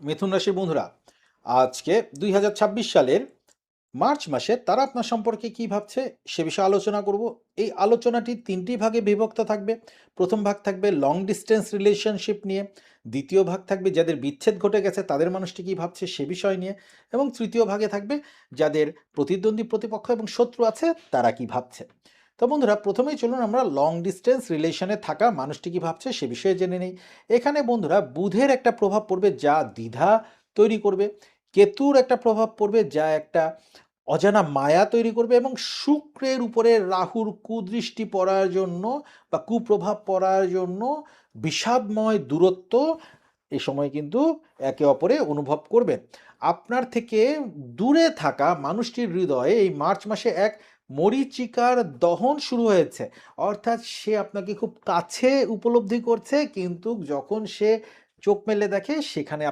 মিথুন রাশির বন্ধুরা, আজকে 2026 সালের মার্চ মাসে তারা আপনার সম্পর্কে কি ভাবছে সে বিষয়ে আলোচনা করব। এই আলোচনাটি তিনটি ভাগে বিভক্ত থাকবে। প্রথম ভাগ থাকবে লং ডিস্টেন্স রিলেশনশিপ নিয়ে, দ্বিতীয় ভাগ থাকবে যাদের বিচ্ছেদ ঘটে গেছে তাদের মানুষটি কি ভাবছে সে বিষয় নিয়ে, এবং তৃতীয় ভাগে থাকবে যাদের প্রতিদ্বন্দ্বী প্রতিপক্ষ এবং শত্রু আছে তারা কি ভাবছে। তো বন্ধুরা, প্রথমেই চলুন আমরা লং ডিস্টেন্স রিলেশনে থাকা মানুষটি কি ভাবছে সে বিষয়ে জেনে নেই। এখানে বন্ধুরা বুধের একটা প্রভাব পড়বে যা দ্বিধা তৈরি করবে, কেতুর একটা প্রভাব পড়বে যা একটা অজানা মায়া তৈরি করবে, এবং শুক্রের উপরে রাহুর কুদৃষ্টি পড়ার জন্য বা কুপ্রভাব পড়ার জন্য বিষাদময় দূরত্ব এ সময় কিন্তু একে অপরে অনুভব করবেন। আপনার থেকে দূরে থাকা মানুষটির হৃদয়ে এই মার্চ মাসে এক মরীচিকার দহন শুরু হয়েছে। অর্থাৎ সে আপনাকে খুব কাছে উপলব্ধি করছে, কিন্তু যখন সে চোখ মেলে দেখে সেখানে